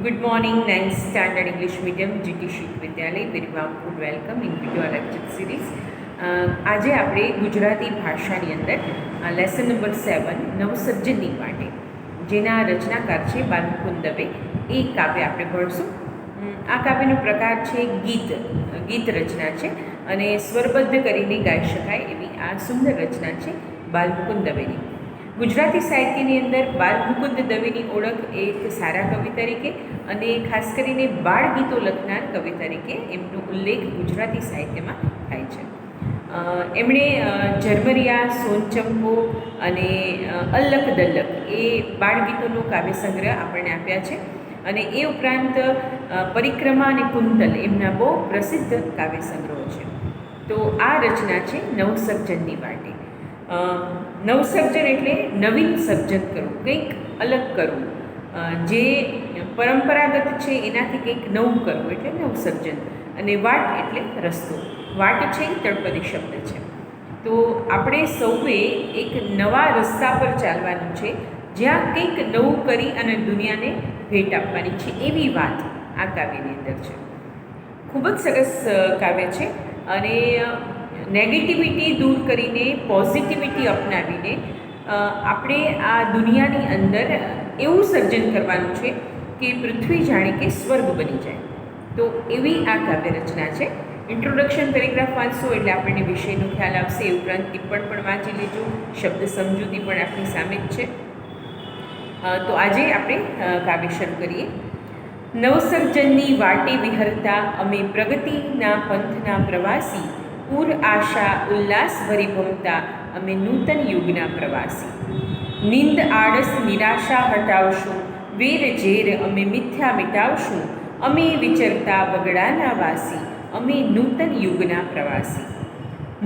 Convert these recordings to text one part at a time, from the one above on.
Good morning, 9th Standard English Medium, GT શીખ વિદ્યાલય. Very warmful welcome in video lecture series. આજે આપણે ગુજરાતી ભાષાની અંદર લેસન નંબર 7 નવસર્જનની માટે જેના રચનાકાર છે બાલમુકુંદ દવે એ કાવ્ય આપણે ભણશું. આ કાવ્યનો પ્રકાર છે ગીત રચના છે અને સ્વરબદ્ધ કરીને ગાઈ શકાય એવી આ સુંદર રચના છે બાલમુકુંદ દવેની. ગુજરાતી સાહિત્યની અંદર બાલમુકુંદ દવેની ઓળખ એક સારા કવિ તરીકે અને ખાસ કરીને બાળ ગીતો લખનાર કવિ તરીકે એમનો ઉલ્લેખ ગુજરાતી સાહિત્યમાં થાય છે. એમણે ઝરમરિયા, સોનચંપો અને અલ્લક દલ્લક એ બાળ ગીતોનો કાવ્ય સંગ્રહ આપણને આપ્યા છે અને એ ઉપરાંત પરિક્રમા અને કુંતલ એમના બહુ પ્રસિદ્ધ કાવ્ય સંગ્રહો છે. તો આ રચના છે નવસર્જનની વાટે. નવસર્જન એટલે નવીન સર્જન કરવું, કંઈક અલગ કરવું, જે પરંપરાગત છે એનાથી કંઈક નવું કરવું એટલે નવસર્જન. અને વાટ એટલે રસ્તો. વાટ છે એ તળપદી શબ્દ છે. તો આપણે સૌએ એક નવા રસ્તા પર ચાલવાનું છે જ્યાં કંઈક નવું કરી અને દુનિયાને ભેટ આપવાની છે એવી વાત આ કાવ્યની અંદર છે. ખૂબ જ સરસ કાવ્ય છે અને નેગેટિવિટી દૂર કરીને પોઝિટિવિટી અપનાવીને આપણે આ દુનિયાની અંદર એવું સર્જન કરવાનું છે કે પૃથ્વી જાણે કે સ્વર્ગ બની જાય. તો એવી આ કાવ્ય રચના છે. ઇન્ટ્રોડક્શન પેરેગ્રાફ વાંચશો એટલે આપણને વિષયનો ખ્યાલ આવશે. એ ઉપરાંત ટિપ્પણ પણ વાંચી લેજો, શબ્દ સમજૂતી પણ આપણી સામે જ છે. તો આજે આપણે કાવ્ય શરૂ કરીએ. નવસર્જનની વાટે વિહરતા અમે પ્રગતિના પંથના પ્રવાસી, પૂર આશા ઉલ્લાસ ભરી ભમતા અમે નૂતન યુગના પ્રવાસી. નિંદ આળસ નિરાશા હટાવશું, વેર ઝેર અમે મિથ્યા મિટાવશું, અમે વિચરતા વગડાના વાસી, અમે નૂતન યુગના પ્રવાસી.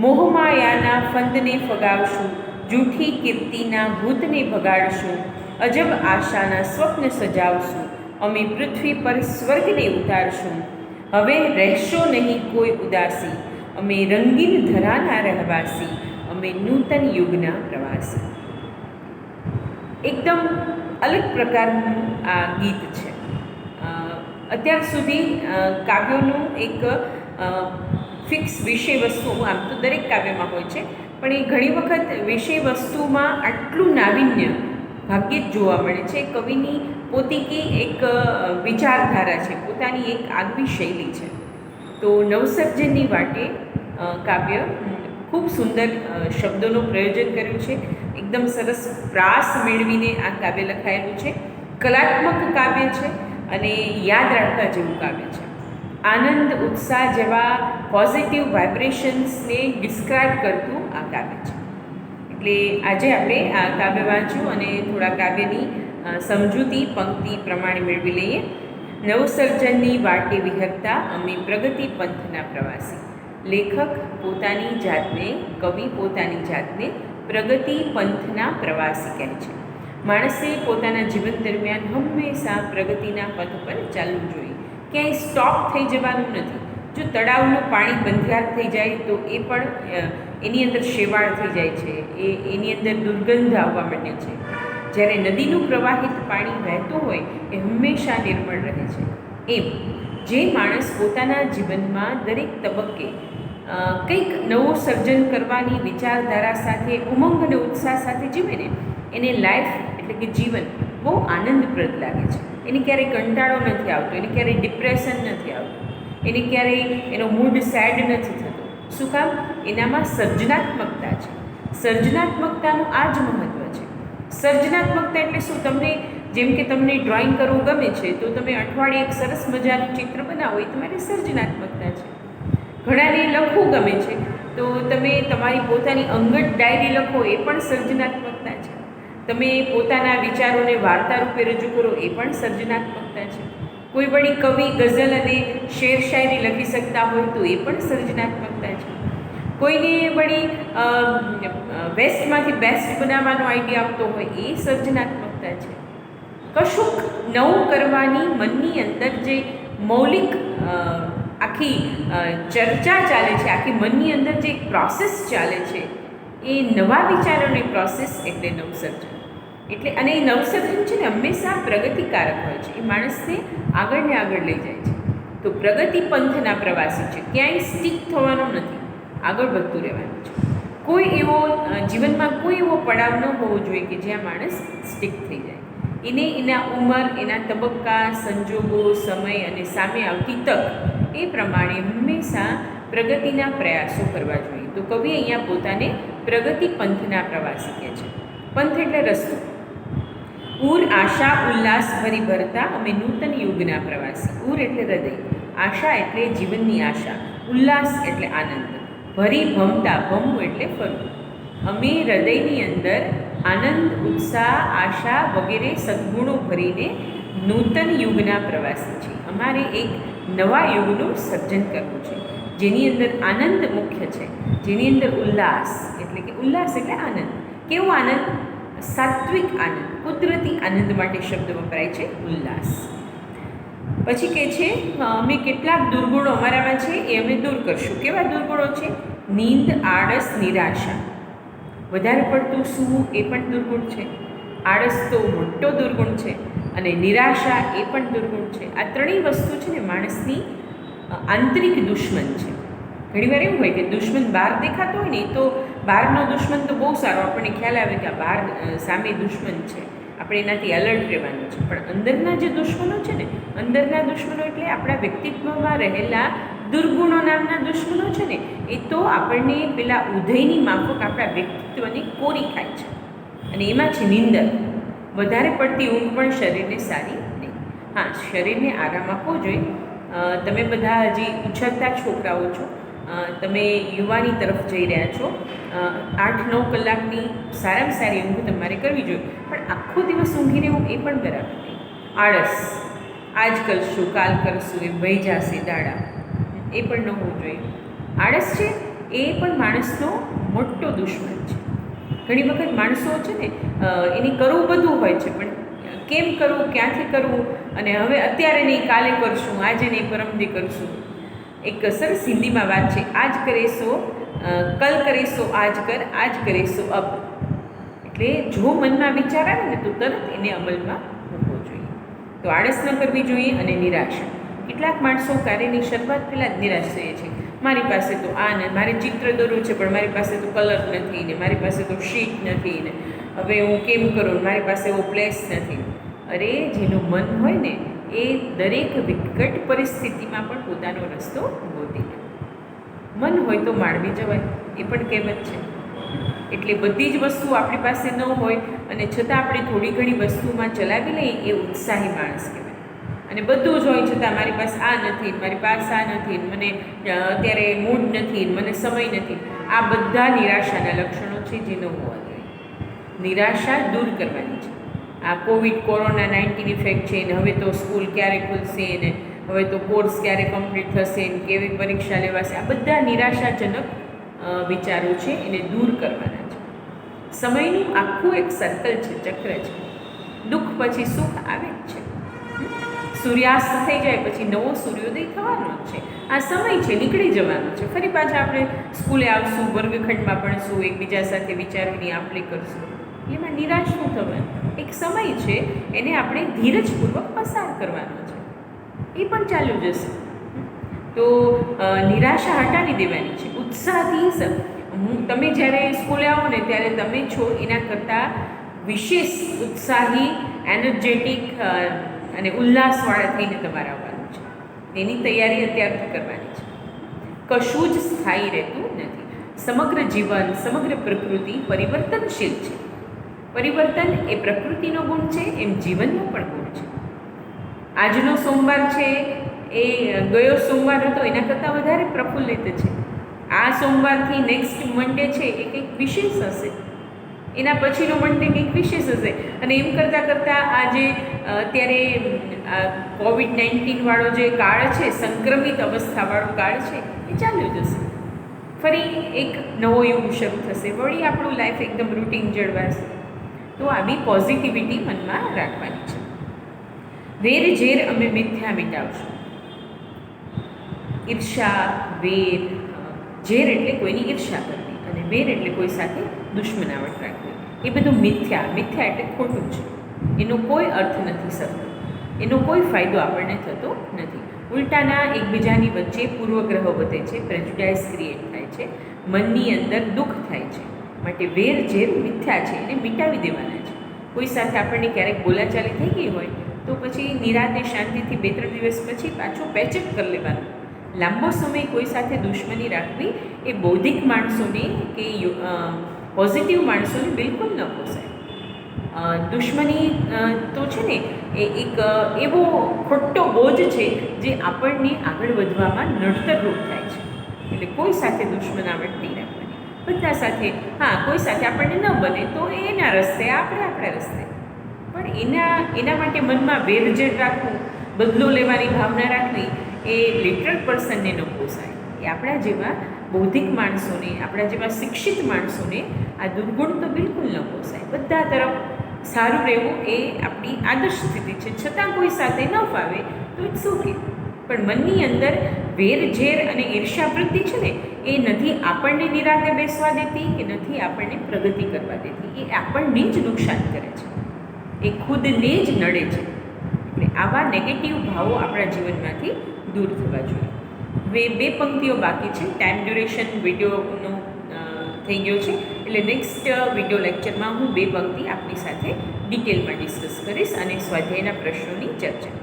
મોહમાયાના ફંદને ફગાવશું, જૂઠી કીર્તિના ભૂતને ભગાડશું, અજબ આશાના સ્વપ્ન સજાવશું, અમે પૃથ્વી પર સ્વર્ગને ઉતારશું. હવે રહેશો નહીં કોઈ ઉદાસી, અમે રંગીન ધરાના રહેવાસી, અમે નૂતન યુગના પ્રવાસી. એકદમ અલગ પ્રકારનું આ ગીત છે. અત્યાર સુધી કાવ્યોનું એક ફિક્સ વિષય વસ્તુ આમ તો દરેક કાવ્યમાં હોય છે, પણ એ ઘણી વખત વિષય વસ્તુમાં આટલું નાવીન્ય ભાગ્યે જ જોવા મળે છે. કવિની પોતીકી એક વિચારધારા છે, પોતાની એક આગવી શૈલી છે. તો નવસર્જનની વાટે કાવ્ય ખૂબ સુંદર શબ્દોનું પ્રયોજન કર્યું છે. એકદમ સરસ પ્રાસ મેળવીને આ કાવ્ય લખાયેલું છે. કલાત્મક કાવ્ય છે અને યાદ રાખવા જેવું કાવ્ય છે. આનંદ, ઉત્સાહ જેવા પોઝિટિવ વાઇબ્રેશન્સને ડિસ્ક્રાઇબ કરતું આ કાવ્ય છે. એટલે આજે આપણે આ કાવ્ય વાંચ્યું અને થોડા કાવ્યની સમજૂતી પંક્તિ પ્રમાણે મેળવી લઈએ. નવસર્જનની વાટે વિહરતા અમે પ્રગતિ પંથના પ્રવાસી. લેખક પોતાની જાતને, કવિ પોતાની જાતને પ્રગતિ પંથના પ્રવાસી કહે છે. માણસે પોતાના જીવન દરમિયાન હંમેશા પ્રગતિના પથ પર ચાલવું જોઈએ. ક્યાંય સ્ટોપ થઈ જવાનું નથી. જો તળાવનું પાણી બંધિયાર થઈ જાય તો એ પણ એની અંદર શેવાળ થઈ જાય છે, એની અંદર દુર્ગંધ આવવા માંડે છે. જ્યારે નદીનું પ્રવાહિત પાણી વહેતું હોય એ હંમેશા નિર્મળ રહે છે. એમ જે માણસ પોતાના જીવનમાં દરેક તબક્કે કંઈક નવું સર્જન કરવાની વિચારધારા સાથે ઉમંગ અને ઉત્સાહ સાથે જીવે ને એને લાઈફ એટલે કે જીવન બહુ આનંદપ્રદ લાગે છે. એને ક્યારેય કંટાળો નથી આવતો, એને ક્યારેય ડિપ્રેશન નથી આવતું, એને ક્યારેય એનો મૂડ સેડ નથી થતો. શું કામ? એનામાં સર્જનાત્મકતા છે. સર્જનાત્મકતાનું આ જ મહત્ત્વ છે. સર્જનાત્મકતા એટલે શું? તમને જેમ કે તમને ડ્રોઈંગ કરવું ગમે છે તો તમે અઠવાડિયે એક સરસ મજાનું ચિત્ર બનાવો, એ તમારી સર્જનાત્મકતા છે. ઘણાને લખવું ગમે છે તો તમે તમારી પોતાની અંગત ડાયરી લખો, એ પણ સર્જનાત્મકતા છે. તમે પોતાના વિચારોને વાર્તા રૂપે રજૂ કરો, એ પણ સર્જનાત્મકતા છે. કોઈ વળી કવિ ગઝલ અને શેર શાયરી લખી શકતા હોય તો એ પણ સર્જનાત્મકતા છે. કોઈને વળી વેસ્ટમાંથી બેસ્ટ બનાવવાનો આઈડિયા આવતો હોય એ સર્જનાત્મકતા છે. કશુંક નવું કરવાની મનની અંદર જે મૌલિક આખી ચર્ચા ચાલે છે, આખી મનની અંદર જે પ્રોસેસ ચાલે છે, એ નવા વિચારોની પ્રોસેસ એટલે નવસર્જન. એટલે અને એ નવસર્જન છે ને હંમેશા પ્રગતિકારક હોય છે, એ માણસને આગળ ને આગળ લઈ જાય છે. તો પ્રગતિ પંથના પ્રવાસી છે, ક્યાંય સ્ટીક થવાનો નથી, આગળ વધતું રહેવાનું છે. કોઈ એવો જીવનમાં કોઈ એવો પડાવ ન હોવો જોઈએ કે જ્યાં માણસ સ્ટીક થઈ જાય. એને એના ઉંમર, એના તબક્કા, સંજોગો, સમય અને સામે આવતી તક એ પ્રમાણે હંમેશા પ્રગતિના પ્રયાસો કરવા જોઈએ. તો કવિ અહીંયા પોતાને પ્રગતિ પંથના પ્રવાસી કહે છે. પંથ એટલે રસ્તો. ઉર આશા ઉલ્લાસ ભરી ભરતા અમે નૂતન યુગના પ્રવાસી. ઉર એટલે હૃદય, આશા એટલે જીવનની આશા, ઉલ્લાસ એટલે આનંદ, ભરી ભમતા, ભમવું એટલે ફરવું. અમે હૃદયની અંદર આનંદ, ઉત્સાહ, આશા વગેરે સદ્ગુણો ભરીને નૂતન યુગના પ્રવાસી છીએ. અમારે એક નવા યુગનું સર્જન કરવું છે, જેની અંદર આનંદ મુખ્ય છે, જેની અંદર ઉલ્લાસ એટલે આનંદ. કેવો આનંદ? સાત્વિક આનંદ, કુદરતી આનંદ માટે શબ્દ વપરાય છે ઉલ્લાસ. પછી કહે છે અમે કેટલાક દુર્ગુણો અમારામાં છે એ અમે દૂર કરશું. કેવા દુર્ગુણો છે? નીંદ, આળસ, નિરાશા. વધારે પડતું સૂવું એ પણ દુર્ગુણ છે, આળસ તો મોટો દુર્ગુણ છે, અને નિરાશા એ પણ દુર્ગુણ છે. આ ત્રણેય વસ્તુ છે ને માણસની આંતરિક દુશ્મન છે. ઘણીવાર એવું હોય કે દુશ્મન બહાર દેખાતો હોય ને, તો બહારનો દુશ્મન તો બહુ સારો, આપણને ખ્યાલ આવે કે આ બહાર સામે દુશ્મન છે, આપણે એનાથી એલર્ટ રહેવાનું છે. પણ અંદરના જે દુશ્મનો છે ને, અંદરના દુશ્મનો એટલે આપણા વ્યક્તિત્વમાં રહેલા દુર્ગુણો નામના દુશ્મનો છે ને, એ તો આપણને પેલા ઉદયની માફક આપણા વ્યક્તિત્વને કોરી ખાય છે. અને એમાં છે નિંદર. વધારે પડતી ઊંઘ પણ શરીરને સારી નહીં. હા, શરીરને આરામ આપવો જોઈએ. તમે બધા હજી ઉછળતા છોકરાઓ છો, તમે યુવાની તરફ જઈ રહ્યા છો. 8-9 કલાકની સારામાં સારી ઊંઘ તમારે કરવી જોઈએ, પણ આખો દિવસ ઊંઘી રહેવું એ પણ બરાબર નહીં. આળસ, આજ કરશું કાલ કરશું એ વહી જશે દાડા, એ પણ ન હોવું જોઈએ. આળસ છે એ પણ માણસનો મોટો દુશ્મન છે. ઘણી વખત માણસો છે ને એની કરવું બધું હોય છે, પણ કેમ કરવું, ક્યાંથી કરવું, અને હવે અત્યારે નહીં કાલે કરશું, આજે નહીં પરમદી કરશું. એક સરસ હિન્દીમાં વાત છે, આજ કરે સો કલ કરે સો આજ કર, આજ કરે સો અબ. એટલે જો મનમાં વિચાર આવે ને તો તરત એને અમલમાં મૂકવો જોઈએ. તો આળસ ન કરવી જોઈએ. અને નિરાશા. કેટલાક માણસો કાર્યની શરૂઆત પહેલાં જ નિરાશ થઈએ છે. મારી પાસે તો આ ને, મારે ચિત્ર દોરવું છે પણ મારી પાસે તો કલર નથી ને, મારી પાસે તો શીટ નથી ને, હવે હું કેમ કરું, મારી પાસે એવો પ્લેસ નથી. અરે, જેનું મન હોય ને એ દરેક વિકટ પરિસ્થિતિમાં પણ પોતાનો રસ્તો ગોતી લે. મન હોય તો માળવી જવાય, એ પણ કહેવત છે. એટલે બધી જ વસ્તુ આપણી પાસે ન હોય અને છતાં આપણે થોડી ઘણી વસ્તુમાં ચલાવી લઈએ, એ ઉત્સાહી માણસ કહેવાય. અને બધું જ હોય છતાં મારી પાસે આ નથી, મારી પાસે આ નથી, મને અત્યારે મૂડ નથી, મને સમય નથી, આ બધા નિરાશાના લક્ષણો છે જે ન હોવા જોઈએ. નિરાશા દૂર કરવાની છે. આ કોરોના-19 ઇફેક્ટ છે ને, હવે તો સ્કૂલ ક્યારે ખુલશે ને, હવે તો કોર્સ ક્યારે કમ્પ્લીટ થશે ને, કેવી પરીક્ષા લેવાશે, આ બધા નિરાશાજનક વિચારો છે, એને દૂર કરવાના છે. સમયનું આખું એક સર્કલ છે, ચક્ર છે. દુઃખ પછી સુખ આવે જ છે. સૂર્યાસ્ત થઈ જાય પછી નવો સૂર્યોદય થવાનો જ છે. આ સમય છે, નીકળી જવાનો છે. ફરી પાછા આપણે સ્કૂલે આવશું, વર્ગખંડમાં ભણશું, એકબીજા સાથે વિચારોની આપ-લે કરશું. એમાં નિરાશ ન થવાનું. એક સમય છે, એને આપણે ધીરજપૂર્વક પસાર કરવાનો છે. એ પણ ચાલુ જશે. તો નિરાશા હટાવી દેવાની છે. ઉત્સાહથી તમે જ્યારે સ્કૂલે આવો ને ત્યારે તમે છો એના કરતાં વિશેષ ઉત્સાહી, એનર્જેટિક અને ઉલ્લાસવાળા થઈને તમારે આવવાનું છે. એની તૈયારી અત્યારથી કરવાની છે. કશું જ સ્થાયી રહેતું નથી. સમગ્ર જીવન, સમગ્ર પ્રકૃતિ પરિવર્તનશીલ છે. પરિવર્તન એ પ્રકૃતિનો ગુણ છે, એમ જીવનનો પણ ગુણ છે. આજનો સોમવાર છે એ ગયો સોમવાર હતો એના કરતાં વધારે પ્રફુલ્લિત છે. આ સોમવારથી નેક્સ્ટ મંડે છે એ કંઈક વિશેષ હશે, એના પછીનો મંડે કંઈક વિશેષ હશે. અને એમ કરતાં કરતાં આ જે અત્યારે COVID-19 વાળો જે કાળ છે, સંક્રમિત અવસ્થાવાળો કાળ છે, એ ચાલ્યો જશે. ફરી એક નવો યુગ શરૂ થશે, વળી આપણું લાઈફ એકદમ રૂટીન જળવાશે. તો આવી પોઝિટિવિટી મનમાં રાખવાની છે. વેર ઝેર અમે મિથ્યા મિટાવશું. ઈર્ષા, વેર, ઝેર એટલે કોઈની ઈર્ષા કરવી, અને વેર એટલે કોઈ સાથે દુશ્મનાવટ રાખવી. એ બધું મિથ્યા. મિથ્યા એટલે ખોટું છે, એનો કોઈ અર્થ નથી સરખો, એનો કોઈ ફાયદો આપણને થતો નથી. ઉલટાના એકબીજાની વચ્ચે પૂર્વગ્રહો વધે છે, પ્રેજુડાઇઝ ક્રિએટ થાય છે, મનની અંદર દુઃખ થાય છે. માટે વેર ઝેર મિથ્યા છે, એને મિટાવી દેવાના છે. કોઈ સાથે આપણને ક્યારેક બોલાચાલી થઈ ગઈ હોય તો પછી નિરાતે શાંતિથી 2-3 દિવસ પછી પાછું પેચઅપ કરી લેવાનું. લાંબો સમય કોઈ સાથે દુશ્મની રાખવી એ બૌદ્ધિક માણસોને કે પોઝિટિવ માણસોને બિલકુલ ન પોસાય. દુશ્મની તો છે ને એ એક એવો ખોટો બોજ છે જે આપણને આગળ વધવામાં નડતરરૂપ થાય છે. એટલે કોઈ સાથે દુશ્મનાવટ નહીં રાખવાની. બધા સાથે, હા, કોઈ સાથે આપણને ન બને તો એના રસ્તે, આપણે આપણા રસ્તે. પણ એના માટે મનમાં વેરઝેર રાખવું, બદલો લેવાની ભાવના રાખવી એ લિટરલ પર્સનને ન પોસાય. એ આપણા જેવા બૌદ્ધિક માણસોને, આપણા જેવા શિક્ષિત માણસોને આ દુર્ગુણ તો બિલકુલ ન પોસાય. બધા તરફ સારું રહેવું એ આપણી આદર્શ સ્થિતિ છે. છતાં કોઈ સાથે ન ફાવે તો ઇટ્સ ઓકે. પણ મનની અંદર વેર ઝેર અને ઈર્ષ્યાવૃત્તિ છે ને, એ નથી આપણને નિરાતે બેસવા દેતી કે નથી આપણને પ્રગતિ કરવા દેતી. એ આપણને જ નુકસાન કરે છે, એ ખુદને જ નડે છે. એટલે આવા નેગેટિવ ભાવો આપણા જીવનમાંથી દૂર થવા જોઈએ. હવે 2 પંક્તિઓ બાકી છે. ટાઈમ ડ્યુરેશન વિડીયોનો થઈ ગયો છે, એટલે નેક્સ્ટ વિડીયો લેક્ચરમાં હું 2 પંક્તિ આપની સાથે ડિટેલમાં ડિસ્કસ કરીશ અને સ્વાધ્યાયના પ્રશ્નોની ચર્ચા.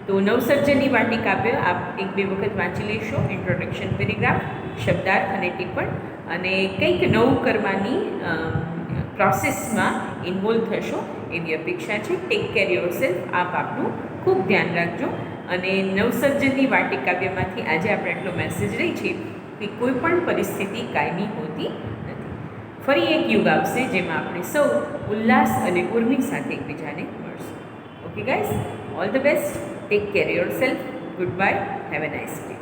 તો નવસર્જનની વાટિકાવ્ય આપ 1-2 વખત વાંચી લેશો. ઇન્ટ્રોડક્શન પેરેગ્રાફ, શબ્દાર્થ અને ટિપ્પણ, અને કંઈક નવું કરવાની પ્રોસેસમાં ઇન્વોલ્વ થશો એવી અપેક્ષા છે. Take care yourself. આપ આપનું ખૂબ ધ્યાન રાખજો. અને નવસર્જનની વાટિકાવ્યમાંથી આજે આપણે આટલો મેસેજ રહી છે કે કોઈ પણ પરિસ્થિતિ કાયમી હોતી નથી. ફરી એક યુગ આવશે જેમાં આપણે સૌ ઉલ્લાસ અને ઉર્મી સાથે એકબીજાને મળશું. Okay guys, all the best. Take care yourself. Good bye. Have a nice day.